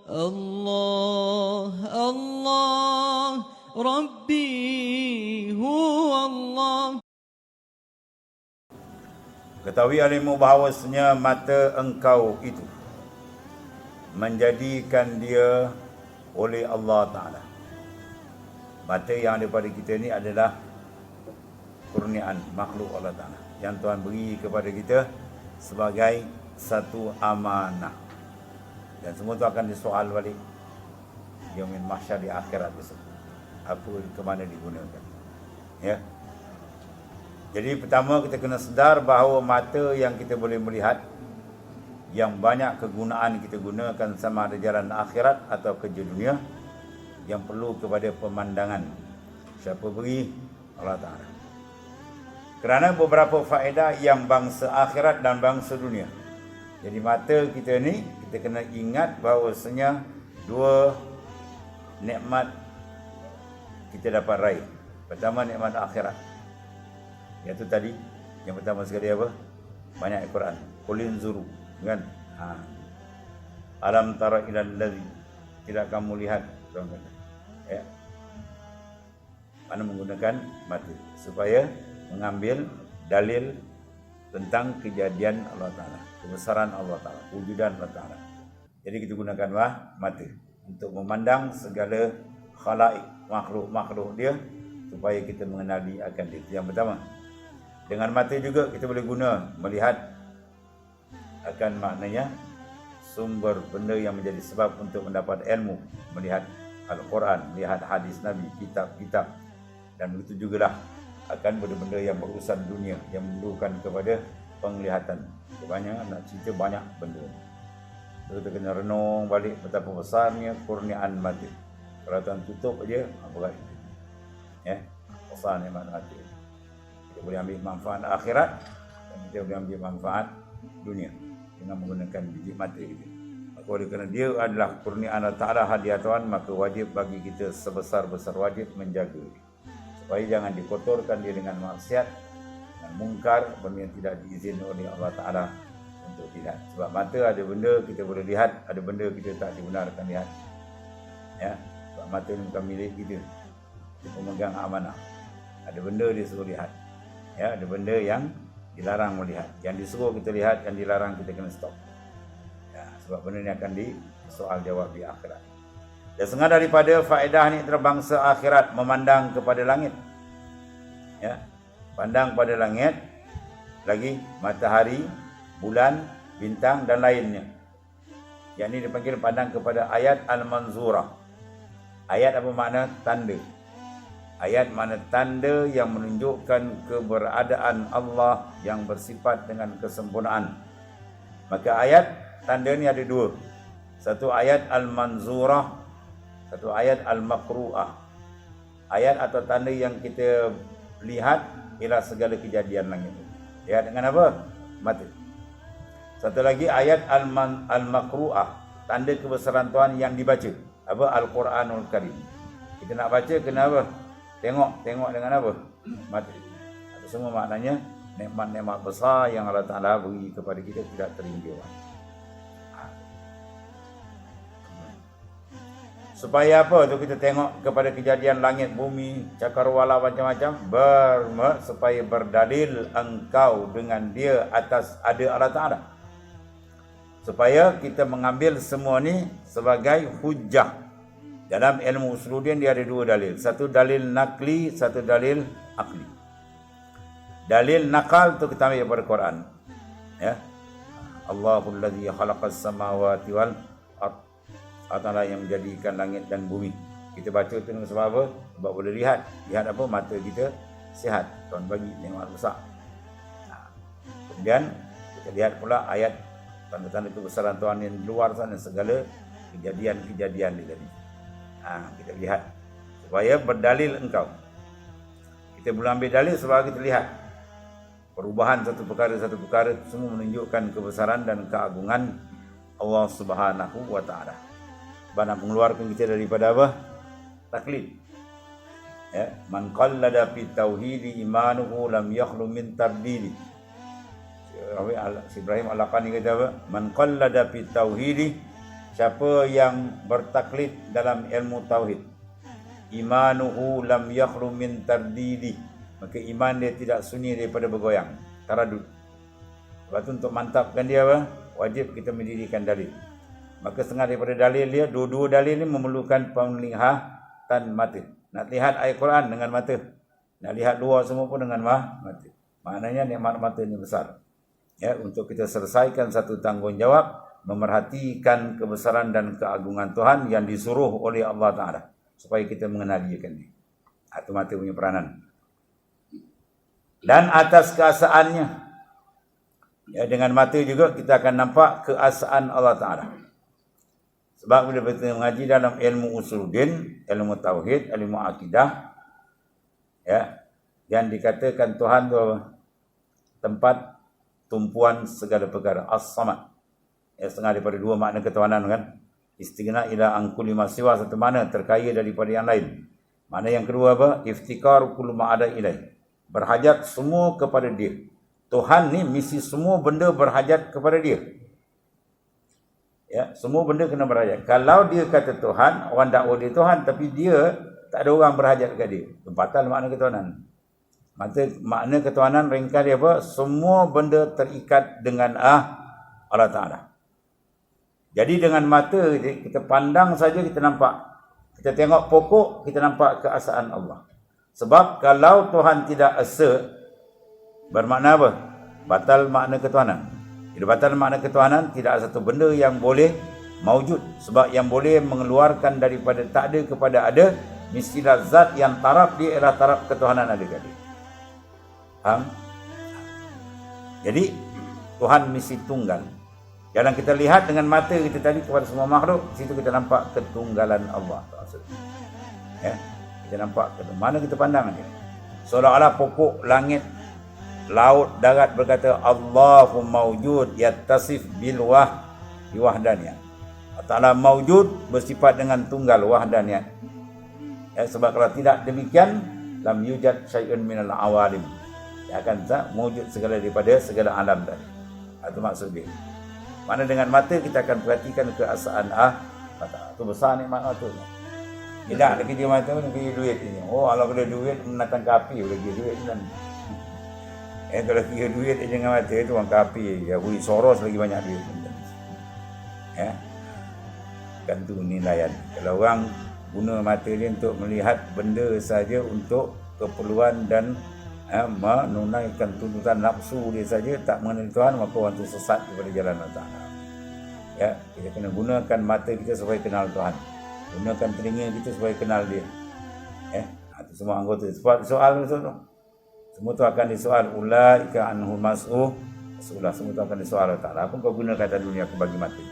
الله الله ربي هو الله. Ketahui alimu bahawasanya mata engkau itu menjadikan dia oleh Allah Ta'ala. Mata yang ada pada kita ni adalah kurniaan makhluk Allah Ta'ala yang Tuhan beri kepada kita sebagai satu amanah. Dan semua tu akan disoal balik yaumil mahsyar di akhirat besok. Apa ke mana digunakan. Ya. Jadi pertama kita kena sedar bahawa mata yang kita boleh melihat, yang banyak kegunaan kita gunakan sama ada jalan akhirat atau kerja dunia, yang perlu kepada pemandangan. Siapa beri? Allah Ta'ala. Kerana beberapa faedah yang bangsa akhirat dan bangsa dunia. Jadi mata kita ni, kita kena ingat bahawasanya dua nikmat kita dapat raih. Pertama nikmat akhirat. Iaitu tadi, yang pertama sekali apa? Banyak Al-Quran. Qulin zuru, kan? Alam tara ilal ladzi, tidak kamu lihat, Tuhan kata. Ya. Mana menggunakan mata supaya mengambil dalil tentang kejadian Allah Ta'ala, kebesaran Allah Ta'ala, wujudan Allah Ta'ala. Jadi kita gunakanlah mata untuk memandang segala khalaik, makhluk-makhluk dia, supaya kita mengenali akan dia. Yang pertama. Dengan mata juga kita boleh guna melihat akan maknanya sumber benda yang menjadi sebab untuk mendapat ilmu, melihat Al-Quran, melihat hadis Nabi, kitab-kitab, dan begitu jugalah akan benda-benda yang berurusan dunia yang memerlukan kepada penglihatan. Kebanyakan nak cerita banyak benda. Kita kena renung balik betapa besarnya kurniaan mata. Kalau Tuhan tutup aja, berat. Ya, besar nikmat mata. Kita boleh ambil manfaat akhirat dan kita boleh ambil manfaat dunia dengan menggunakan biji mata kita. Maka oleh kerana dia adalah kurniaan Allah Ta'ala, hadiah Tuhan, maka wajib bagi kita sebesar-besar wajib menjaga supaya jangan dikotorkan dia dengan maksiat dan mungkar, benda yang tidak diizinkan oleh Allah Ta'ala untuk dilihat. Sebab mata ada benda kita boleh lihat, ada benda kita tak dibenarkan lihat. Ya, sebab mata ni bukan milik kita. Kita pemegang amanah. Ada benda dia suruh lihat. Ya, ada benda yang dilarang melihat. Yang disuruh kita lihat, yang dilarang kita kena stop. Ya, sebab benda ni akan disoal jawab di akhirat. Dan setengah daripada faedah ni terbangsa akhirat memandang kepada langit. Ya, pandang pada langit, lagi matahari, bulan, bintang dan lainnya. Yang ini dipanggil pandang kepada ayat al-manzurah. Ayat apa makna? Tanda. Ayat makna tanda yang menunjukkan keberadaan Allah yang bersifat dengan kesempurnaan. Maka ayat tanda ni ada dua. Satu ayat al-manzurah, satu ayat al-makru'ah. Ayat atau tanda yang kita lihat ialah segala kejadian langit. Lihat dengan apa? Mata. Satu lagi ayat al-makru'ah, tanda kebesaran Tuhan yang dibaca. Apa? Al-Quranul Karim. Kita nak baca kena apa? Tengok dengan apa? Mata. Itu semua maknanya nikmat-nikmat besar yang Allah Ta'ala beri kepada kita tidak terhingga. Supaya apa tu kita tengok kepada kejadian langit, bumi, cakrawala macam-macam, supaya berdalil engkau dengan dia atas ada Allah Ta'ala. Supaya kita mengambil semua ni sebagai hujjah. Dalam ilmu usuluddin dia ada dua dalil. Satu dalil nakli, satu dalil akli. Dalil nakal tu kita ambil daripada Quran. Ya. Allahul ladzi khalaqas samawati wal ardh. Allah Ta'ala yang menjadikan langit dan bumi. Kita baca tu dengan sebab apa? Sebab boleh lihat. Lihat apa? Mata kita sihat. Tuhan bagi nikmat besar. Kemudian kita lihat pula ayat tanda-tanda kebesaran Tuhan yang di luar sana, segala kejadian-kejadian dia tadi. Kita lihat supaya berdalil engkau. Kita boleh ambil dalil sebab kita lihat perubahan satu perkara semua menunjukkan kebesaran dan keagungan Allah Subhanahu wa Ta'ala. Nak mengeluarkan kita daripada apa? Taklid. Ya, man qallada fi tauhidi imanuhu lam yakhlu min tardidi. Ibrahim Al-Laqani kata apa? Man qallada fi tauhidi siapa yang bertaklid dalam ilmu tauhid, imanuhu lam yakhlu min tardidi, maka iman dia tidak sunyi daripada bergoyang, taradud. Sebab tu untuk mantapkan dia apa? Wajib kita mendirikan dalil. Maka setengah daripada dalil dia, dua-dua dalil ni memerlukan penglihatan mata. Nak lihat ayat Quran dengan mata, nak lihat luar semua pun dengan mata. Maknanya nikmat mata ni besar. Ya, untuk kita selesaikan satu tanggungjawab, memerhatikan kebesaran dan keagungan Tuhan yang disuruh oleh Allah Ta'ala, supaya kita mengenali dia. Itu mata punya peranan. Dan atas keasaannya, ya, dengan mata juga kita akan nampak keasaan Allah Ta'ala. Sebab bila kita mengaji dalam ilmu usuluddin, ilmu tauhid, ilmu akidah, ya, yang dikatakan Tuhan tu tempat tumpuan segala perkara, as-samad. Ya, setengah daripada dua makna ketuhanan kan. Istighna ila angkuli masiwa, satu makna terkaya daripada yang lain. Makna yang kedua apa? Iftikar kullu ma ada ilai, berhajat semua kepada dia. Tuhan ni misi semua benda berhajat kepada dia. Ya, semua benda kena berhajat. Kalau dia kata Tuhan, orang dakwa dia Tuhan, tapi dia tak ada orang berhajat kepada dia, batal makna ketuhanan. Makna ketuhanan ringkas dia apa? Semua benda terikat dengan Allah Ta'ala. Jadi dengan mata kita pandang saja, kita nampak. Kita tengok pokok, kita nampak keasaan Allah. Sebab kalau Tuhan tidak esa, bermakna apa? Batal makna ketuhanan. Bila batal makna ketuhanan, tidak ada satu benda yang boleh maujud. Sebab yang boleh mengeluarkan daripada tak ada kepada ada, mestilah zat yang taraf dia ialah taraf ketuhanan ada kali. Faham? Jadi Tuhan misi tunggal. Jangan kita lihat dengan mata kita tadi kepada semua makhluk, di situ kita nampak ketunggalan Allah. Ya, kita nampak mana kita pandang dia. Seolah-olah pokok, langit, laut, darat berkata Allahu mawjud yattasif bil wahdaniyah. Allah Ta'ala mawjud, bersifat dengan tunggal, wahdaniyah. Ya, sebab kalau tidak demikian, lam yujad syai'un minal awalim. Dia akan tak mewujud segala daripada segala alam tadi. Itu maksud dia. Mana dengan mata kita akan perhatikan keasaan mata. Itu besar nikmat mata. Tidak ada kerja mata pun kerja duit ini. Oh, kalau kerja duit menatang kapi boleh kerja duit kan. Kalau kerja duit dengan mata itu orang kapi. Ya, Hui Soros lagi banyak duit. Ya. Kan tu nilaian. Kalau orang guna mata dia untuk melihat benda saja untuk keperluan dan menunaikan tuntutan nafsu dia saja, tak mengenal Tuhan, maka orang itu sesat daripada jalan Allah Ta'ala. Ya, kita kena gunakan mata kita supaya kenal Tuhan, gunakan telinga kita supaya kenal dia. Itu semua anggota. Sebab soal tu semua tu akan disoal, ulaika anhu mas'ul, semua tu akan disoal Allah Ta'ala. Apa kau guna kata dunia aku bagi mati?